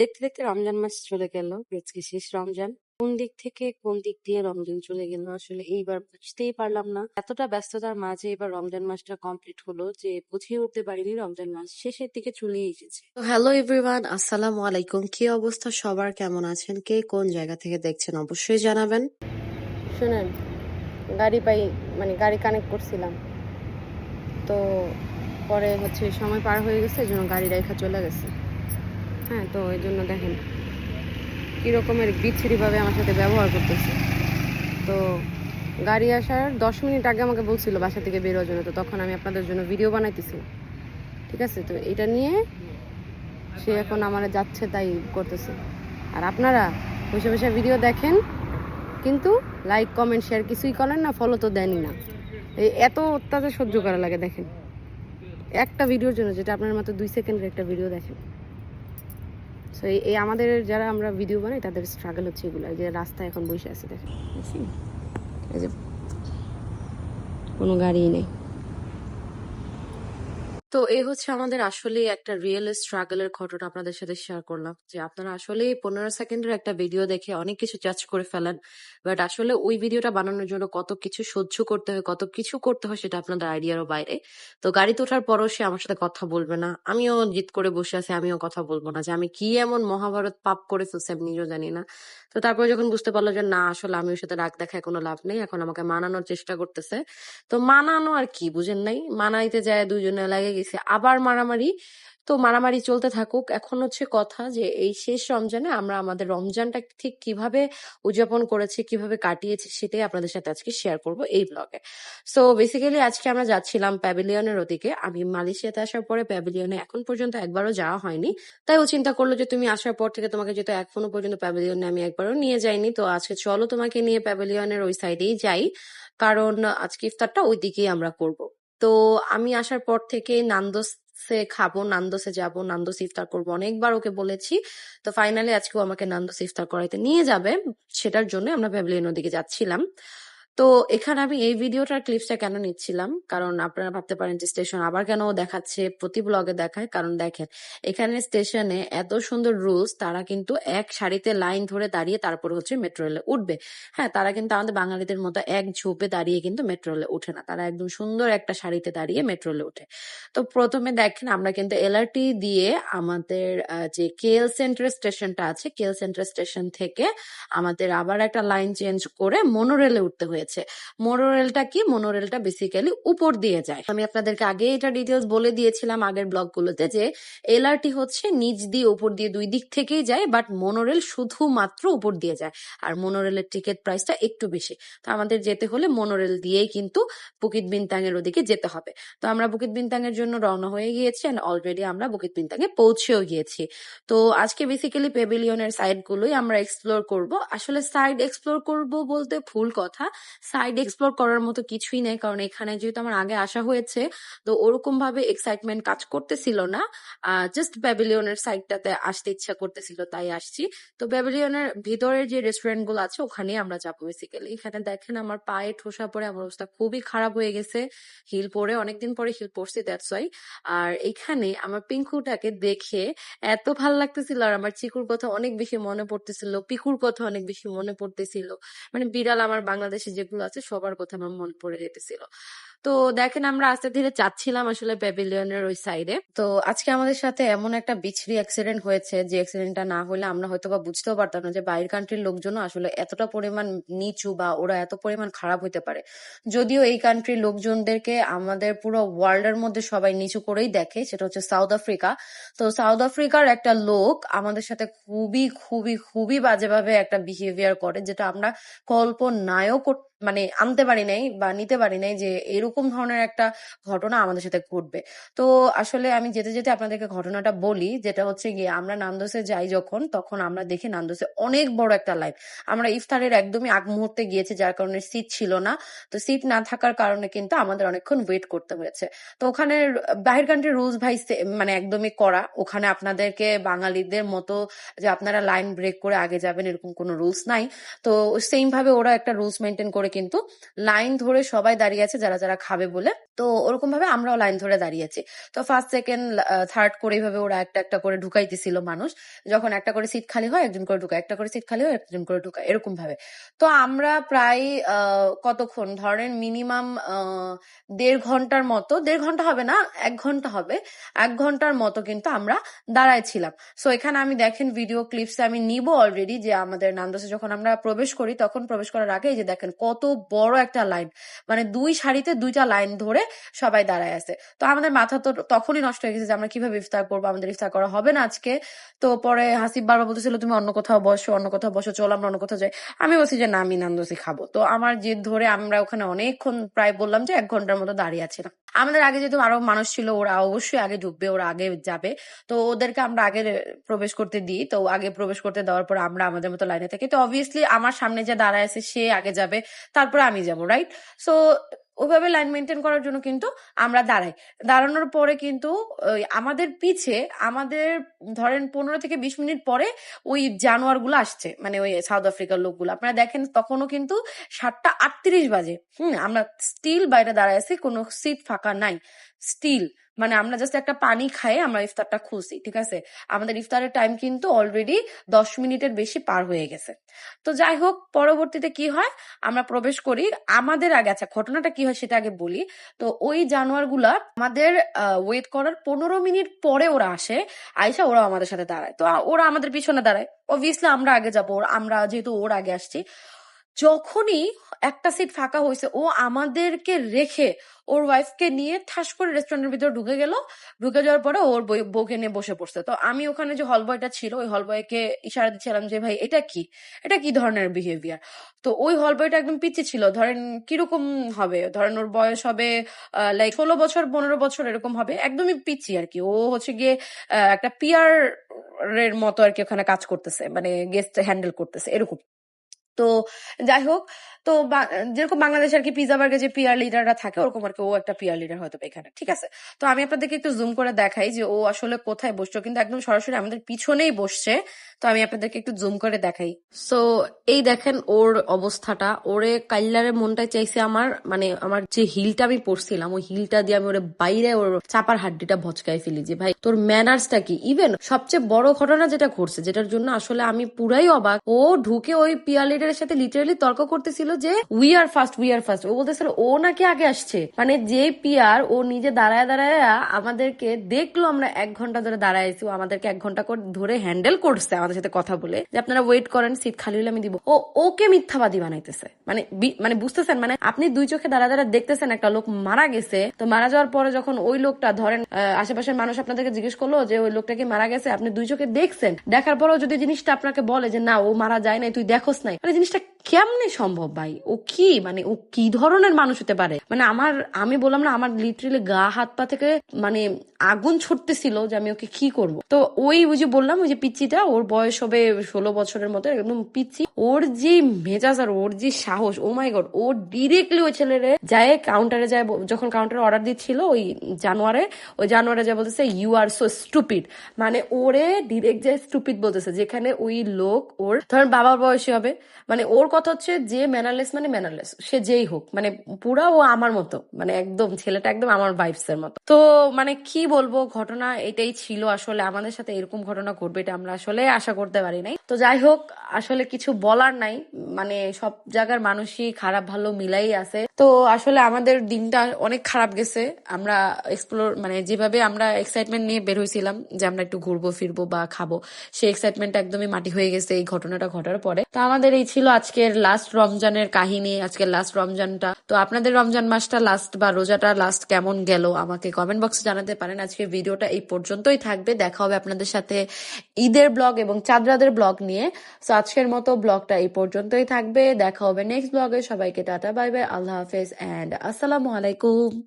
দেখতে দেখতে রমজান মাস চলে গেল। আজকে শেষ রমজান। কোন দিক থেকে কোন দিক দিয়ে রমজান চলে গেল আসলে এইবার বুঝতেই পারলাম না। এতটা ব্যস্ততার মাঝে এবার রমজান মাসটা কমপ্লিট হলো যে বুঝিয়ে উঠতে পারিনি রমজান মাস শেষের দিকে চলে এসেছে। তো হ্যালো এভরিওয়ান, আসসালামু আলাইকুম। কি অবস্থা সবার, কেমন আছেন? কে কোন জায়গা থেকে দেখছেন অবশ্যই জানাবেন। শুনেন, গাড়ি কানেক্ট করছিলাম, তো পরে সময় পার হয়ে গেছে, এই জন্য গাড়ি রেখা চলে গেছে। হ্যাঁ, তো এই জন্য দেখেন কী রকমের বিচ্ছিরিভাবে আমার সাথে ব্যবহার করতেছে। তো গাড়ি আসার 10 মিনিট আগে আমাকে বলছিল বাসা থেকে বেরোর জন্য, তো তখন আমি আপনাদের জন্য ভিডিও বানাইতেছিলাম। ঠিক আছে, তো এটা নিয়ে সে এখন আমার যাচ্ছে তাই করতেছে। আর আপনারা বসে বসে ভিডিও দেখেন, কিন্তু লাইক কমেন্ট শেয়ার কিছুই করেন না, ফলো তো দেনই না। এই এত অত্যাচার সহ্য করা লাগে। দেখেন একটা ভিডিওর জন্য, যেটা আপনার মাত্র 2 সেকেন্ডের একটা ভিডিও দেখেন। সো এই আমাদের যারা আমরা ভিডিও বানাই তাদের স্ট্রাগল হচ্ছে এগুলো। যে রাস্তায় এখন বসে আছে দেখেন, এই যে কোনো গাড়ি নেই। তো এই হচ্ছে আমাদের আসলে একটা রিয়েল স্ট্রাগলের ঘটনা আপনাদের সাথে শেয়ার করলাম, যে আপনারা আসলে 15 সেকেন্ডের একটা ভিডিও দেখে অনেক কিছু জাজ করে ফেলেন, বাট আসলে ওই ভিডিওটা বানানোর জন্য কত কিছু সহ্য করতে হয়, কত কিছু করতে হয় সেটা আপনাদের আইডিয়ারও বাইরে। তো গাড়িতে ওঠার পরও সে আমার সাথে কথা বলবে না, আমিও জিদ করে বসে আছি, আমিও কথা বলবো না, যে আমি কি এমন মহাভারত পাপ করে ফেলছি আমি নিজেও জানি না। তো তারপরে যখন বুঝতে পারলো যে না, আসলে আমি ওর সাথে রাগ দেখায় কোনো লাভ নেই, এখন আমাকে মানানোর চেষ্টা করতেছে। তো মানানো আর কি, বুঝেন নাই, মানাইতে যায় দুজনে লাগে গেছে, আবার মারামারি। তো মারামারি চলতে থাকুক। এখন হচ্ছে কথা যে এই শেষ রমজানে আমরা আমাদের রমজানটা ঠিক কিভাবে উদযাপন করেছি, কিভাবে কাটিয়েছি, সেটাই আপনাদের সাথে আজকে শেয়ার করব এই ব্লগে। সো বেসিক্যালি আজকে আমরা যাচ্ছিলাম প্যাভিলিয়নের ওদিকে। আমি মালয়েশিয়াতে আসার পরে প্যাভিলিয়নে এখন পর্যন্ত একবারও যাওয়া হয়নি, তাই ও চিন্তা করলো যে তুমি আসার পর থেকে তোমাকে যেহেতু এখনো পর্যন্ত প্যাভিলিয়নে আমি একবারও নিয়ে যাইনি, তো আজকে চলো তোমাকে নিয়ে প্যাভিলিয়নের ওই সাইডেই যাই, কারণ আজকে ইফতারটা ওই দিকেই আমরা করব। তো আমি আসার পর থেকে নান্দোসে খাবো, নান্দোসে যাব, নান্দোস ইফতার করবো, অনেকবার ওকে বলেছি। তো ফাইনালি আজকেও আমাকে নান্দোস ইফতার করাইতে নিয়ে যাবে, সেটার জন্য আমরা প্যাভিলিয়নের দিকে যাচ্ছিলাম। তো এখানে আমি এই ভিডিওটার ক্লিপসটা কেন নিচ্ছিলাম, কারণ আপনারা ভাবতে পারেন যে স্টেশন আবার কেন দেখাচ্ছে, প্রতি ব্লগে দেখায়। কারণ দেখেন এখানে স্টেশনে এত সুন্দর রুলস, তারা কিন্তু এক সারিতে লাইন ধরে দাঁড়িয়ে তারপর হচ্ছে মেট্রো রেলে উঠবে। হ্যাঁ, তারা কিন্তু আমাদের বাঙালিদের মতো এক ঝোপে দাঁড়িয়ে কিন্তু মেট্রো রেলে উঠে না, তারা একদম সুন্দর একটা সারিতে দাঁড়িয়ে মেট্রো রেলে উঠে। তো প্রথমে দেখেন আমরা কিন্তু এলআরটি দিয়ে আমাদের যে কেএল সেন্টার স্টেশনটা আছে, কেএল সেন্টার স্টেশন থেকে আমাদের আবার একটা লাইন চেঞ্জ করে মোনোরেলে উঠতে হয়েছে। মোনোরেলটা কি? মোনোরেলটা বেসিক্যালি উপর দিয়ে যায়। আমি আপনাদেরকে আগে এটা ডিটেলস বলে দিয়েছিলাম আগের ব্লগগুলোতে, যে এলআরটি হচ্ছে নিচ দিয়ে উপর দিয়ে দুই দিক থেকেই যায়, বাট মোনোরেল শুধুমাত্র উপর দিয়ে যায়। আর মোনোরেলের টিকিট প্রাইসটা একটু বেশি। তো আমাদের যেতে হলে মোনোরেল দিয়েই কিন্তু বুকিত বিনতাং এর ওদিকে যেতে হবে। তো আমরা বুকিত বিনতাং এর জন্য রওনা হয়ে গিয়েছি, এন্ড অলরেডি আমরা বুকিত বিনতাং এ পৌঁছেও গিয়েছি। তো আজকে বেসিক্যালি প্যাভিলিয়নের সাইড গুলোই আমরা এক্সপ্লোর করব। আসলে সাইড এক্সপ্লোর করব বলতে ভুল কথা, সাইড এক্সপ্লোর করার মতো কিছুই নেই, কারণ এখানে যেহেতু আমার আগে আসা হয়েছে, তো ওরকম ভাবে এক্সাইটমেন্ট কাজ করতেছিল না। জাস্ট প্যাভিলিয়নের সাইডটাতে আসতে ইচ্ছা করতেছিল, তাই আসছি। তো প্যাভিলিয়নের ভিতরের যে রেস্টুরেন্ট গুলো আছে ওখানেই আমরা যাবো বেসিক্যালি। এখানে দেখেন আমার পায়ে ঠোসা পরে আমার অবস্থা খুবই খারাপ হয়ে গেছে, হিল পরে, অনেকদিন পরে হিল পরছি, দ্যাটস ওয়াই। আর এখানে আমার পিঙ্কুটাকে দেখে এত ভাল লাগতেছিল, আর আমার চিকুর কথা অনেক বেশি মনে পড়তেছিল, পিকুর কথা অনেক বেশি মনে পড়তেছিল। মানে বিড়াল আমার বাংলাদেশে যেগুলো আছে সবার কথা আমার মনে পড়ে যেতেছিল। তো দেখেন আমরা আস্তে ধীরে যাচ্ছিলাম আসলে প্যাভিলিয়নের ওই সাইডে। তো আজকে আমাদের সাথে এমন একটা বিচ্ছিরি অ্যাক্সিডেন্ট হয়েছে, যে অ্যাক্সিডেন্টটা না হলে আমরা হয়তো বা বুঝতেও পারতাম না যে বাইরের কান্ট্রির লোকজন আসলে এতটা পরিমাণ নিচু, বা ওরা এত পরিমাণ খারাপ হইতে পারে। যদিও এই কান্ট্রির লোকজনদেরকে আমাদের পুরো ওয়ার্ল্ড এর মধ্যে সবাই নিচু করেই দেখে, সেটা হচ্ছে সাউথ আফ্রিকা। তো সাউথ আফ্রিকার একটা লোক আমাদের সাথে খুবই খুবই খুবই বাজেভাবে একটা বিহেভিয়ার করে, যেটা আমরা কল্পনায়ও মানে আনতে পারি নাই বা নিতে পারি নাই যে এরকম ধরনের একটা ঘটনা আমাদের সাথে ঘটবে। তো আসলে আমি যেতে যেতে আপনাদেরকে ঘটনাটা বলি, যেটা হচ্ছে গিয়ে আমরা নান্দোসে যাই যখন, তখন আমরা দেখি নান্দোসে অনেক বড় একটা লাইন। আমরা ইফতারের একদমই আগ মুহূর্তে গিয়েছি, যার কারণে সিট ছিল না। তো সিট না থাকার কারণে কিন্তু আমাদের অনেকক্ষণ ওয়েট করতে হয়েছে। তো ওখানে বাহির কান্ট্রির রুলস ভাই মানে একদমই কড়া। ওখানে আপনাদেরকে বাঙালিদের মতো যে আপনারা লাইন ব্রেক করে আগে যাবেন এরকম কোনো রুলস নাই। তো সেম ভাবে ওরা একটা রুলস মেনটেন করে কিন্তু লাইন ধরে সবাই দাঁড়িয়ে আছে যারা যারা খাবে বলে। তো ওরকম ভাবে আমরাও লাইন ধরে দাঁড়িয়েছি। তো ফার্স্ট সেকেন্ড থার্ড করে এইভাবে ওরা একটা একটা করে ঢুকাইতেছিল মানুষ। যখন একটা করে সিট খালি হয় একজন করে ঢুকায়, একটা করে সিট খালি হয় একজন করে ঢুকায়, এরকম ভাবে। তো আমরা প্রায় কতক্ষণ ধরেন মিনিমাম 1.5 ঘন্টার মতো, 1.5 ঘন্টা হবে না, 1 ঘন্টা হবে, 1 ঘন্টার মতো কিন্তু আমরা দাঁড়ায় ছিলাম। সো এখানে আমি দেখেন ভিডিও ক্লিপস আমি নিব অলরেডি, যে আমাদের নান্দোসে যখন আমরা প্রবেশ করি তখন প্রবেশ করার আগে এই যে দেখেন কত বড় একটা লাইন, মানে 2 সারিতে 2টা লাইন ধরে সবাই দাঁড়ায় আছে। তো আমাদের মাথা তো তখনই নষ্ট হয়ে গেছে যে আমরা কিভাবে ইফতার করবো, আমাদের ইফতার করা হবে না আজকে। তো পরে হাসিব বারবার বলতেছিল তুমি অন্য কোথাও বসো, অন্য কোথাও বসো, চলো আমরা অন্য কোথাও যাই। আমি বলছি যে না, আমি নান্দোসি খাবো। তো আমার জেদ ধরে আমরা ওখানে অনেকক্ষণ, প্রায় বললাম যে 1 ঘন্টার মতো দাঁড়িয়ে আছিলাম। আমাদের আগে যেহেতু আরো মানুষ ছিল, ওরা অবশ্যই আগে ঢুকবে, ওরা আগে যাবে, তো ওদেরকে আমরা আগে প্রবেশ করতে দিই। তো আগে প্রবেশ করতে দেওয়ার পর আমরা আমাদের মতো লাইনে থাকি। তো অবভিয়াসলি আমার সামনে যে দাঁড়ায় আছে সে আগে যাবে, তারপরে আমি যাবো, রাইট? সো ওইভাবে লাইন মেনটেন করার জন্য কিন্তু আমরা দাঁড়াই। দাঁড়ানোর পরে কিন্তু আমাদের পিছে, আমাদের ধরেন 15 থেকে 20 মিনিট পরে ওই জানোয়ার গুলো আসছে, মানে ওই সাউথ আফ্রিকার লোকগুলো। আপনারা দেখেন তখনও কিন্তু 7:38 বাজে। আমরা স্টিল বাইরে দাঁড়ায় আছি, কোনো সিট ফাঁকা নাই স্টিল। মানে আমরা জাস্ট একটা পানি খাই আমরা ইফতারটা খুলছি, ঠিক আছে? আমাদের ইফতারের টাইম কিন্তু অলরেডি 10 মিনিটের বেশি পার হয়ে গেছে। তো যাই হোক, পরবর্তীতে কি হয়, আমরা প্রবেশ করি আমাদের আগে। আচ্ছা, ঘটনাটা কি হয় সেটা আগে বলি। তো ওই জানোয়ারগুলা আমাদের ওয়েট করার 15 মিনিট পরে ওরা আসে, আইসা ওরা আমাদের সাথে দাঁড়ায়। তো ওরা আমাদের পিছনে দাঁড়ায়, অবভিয়াসলি আমরা আগে যাবো, আমরা যেহেতু ওর আগে আসছি। যখনই একটা সিট ফাঁকা হয়েছে, ও আমাদেরকে রেখে ওর ওয়াইফকে নিয়ে ঠাস করে রেস্টুরেন্টের ভিতরে ঢুকে গেল। ঢুকে যাওয়ার পরে ওর বউকে নিয়ে বসে পড়ছে। তো আমি ওখানে যে হল বয়টা ছিল, ওই হল বয়কে ইশারা দিচ্ছিলাম যে ভাই এটা কি ধরনের বিহেভিয়ার। তো ওই হল বয়টা একদম পিচ্ছি ছিল, ধরেন কিরকম হবে, ধরেন ওর বয়স হবে লাইক 16 বছর 15 বছর এরকম হবে, একদমই পিচ্ছি আর কি। ও হচ্ছে গিয়ে একটা পিয়ার এর মতো আর কি ওখানে কাজ করতেছে, মানে গেস্ট হ্যান্ডেল করতেছে এরকম। তো যাই হোক, তো যেরকম বাংলাদেশে আর কি পিজা বার্গে যে পিয়ার লিডাররা থাকে, ওরকম আর কি ও একটা পিয়ার লিডার হয়তো এখানে, ঠিক আছে? তো আমি আপনাদেরকে একটু জুম করে দেখাই যে ও আসলে কোথায় বসছো, কিন্তু একদম সরাসরি আমাদের পিছনেই বসছে। তো আমি আপনাদেরকে একটু জুম করে দেখাই। সো এই দেখেন ওর অবস্থাটা, ওরে কাইল্লারে মনটাই চাইছে আমার, মানে আমার যে হিলটা আমি পরছিলাম ওই হিলটা দিয়ে আমি ওরে বাইরে ওর চাপার হাড্ডিটা ভচকাই ফেলি যে ভাই তোর ম্যানার্সটা কি। ইভেন সবচেয়ে বড় ঘটনা যেটা ঘটছে, যেটার জন্য আসলে আমি পুরাই অবাক, ও ঢুকে ওই পিয়ার লিডারের সাথে লিটারালি তর্ক করতেছিল যে উই আর ফার্স্ট। ও বলতেছিল ও নাকি আগে আসছে, মানে যে পিয়ার ও নিজে দাঁড়ায় দাঁড়ায় আমাদেরকে দেখলো আমরা 1 ঘন্টা ধরে দাঁড়ায় আছি, ও আমাদেরকে 1 ঘন্টা ধরে হ্যান্ডেল করছে আমাদের সাথে কথা বলে যে আপনারা ওয়েট করেন, সিট খালি হলে আমি দিব। ওকে মিথ্যাবাদী বানাইতেছে, মানে বুঝতেছেন, মানে আপনি 2 চোখে দাঁড়া দাঁড়া দেখতেছেন একটা লোক মারা গেছে। তো মারা যাওয়ার পরে যখন ওই লোকটা ধরেন আশেপাশের মানুষ আপনাদেরকে জিজ্ঞেস করলো যে ওই লোকটা কি মারা গেছে, আপনি 2 চোখে দেখছেন, দেখার পরেও যদি জিনিসটা আপনাকে বলে যে না ও মারা যায় নাই, তুই দেখোস নাই, মানে জিনিসটা কেমনে সম্ভব ভাই? ও কি, মানে ও কি ধরনের মানুষ হতে পারে? মানে আমি বললাম না, আমার লিটারালি গা হাত পা থেকে মানে আগুন ছুটতেছিল যে আমি ওকে কি করব। তো ওই যে বললাম, ওই যে পিচ্চিটা, ওর বয়স হবে 16 বছরের মতো, একদম পিচ্চি। ওর যে মেজাজ আর ওর যে সাহস, ও মাই গড, ও ডিরেক্টলি ওই ছেলেরে যায় কাউন্টারে যায়, যখন কাউন্টারে অর্ডার দিচ্ছিল ওই জানোয়ারে যায় বলতেছে ইউ আর সো স্টুপিড। মানে ওরে ডিরেক্ট যায় স্টুপিড বলতেছে, যেখানে ওই লোক ওর ধরেন বাবার বয়সী হবে। মানে ওর কথা হচ্ছে যে ম্যানারলেস, মানে ম্যানারলেস সে যেই হোক, মানে পুরা ও আমার মতো, মানে একদম ছেলেটা একদম আমার ভাইবস এর মতো। তো মানে কি বলবো, ঘটনা এটাই ছিল। আসলে আমাদের সাথে এরকম ঘটনা ঘটবে এটা আমরা আসলে আশা করতে পারি নাই। তো যাই হোক, আসলে কিছু বলার নাই, মানে সব জায়গার মানুষই খারাপ ভালো মিলাই আছে। তো আসলে আমাদের দিনটা অনেক খারাপ গেছে। আমরা এক্সপ্লোর, মানে যেভাবে আমরা এক্সাইটমেন্ট নিয়ে বের হয়েছিলাম যে আমরা একটু ঘুরবো ফিরবো বা খাবো, সেই এক্সাইটমেন্টটা একদমই মাটি হয়ে গেছে এই ঘটনাটা ঘটার পরে। তো আমাদের এই ছিল আজকের লাস্ট রমজানের কাহিনী, আজকের লাস্ট রমজানটা। তো আপনাদের রমজান মাসটা লাস্ট বা রোজাটা লাস্ট কেমন গেল আমাকে কমেন্ট বক্সে জানাতে পারেন। আজকের ভিডিওটা এই পর্যন্তই থাকবে, দেখা হবে আপনাদের সাথে ঈদের ব্লগ এবং চাঁদরাদের ব্লগ নিয়ে। তো আজকের মতো ব্লগটা এই পর্যন্তই থাকবে, দেখা হবে নেক্সট ব্লগে। সবাইকে টাটা বাই বাই, আল্লাহ হাফেজ এন্ড আসসালামু আলাইকুম।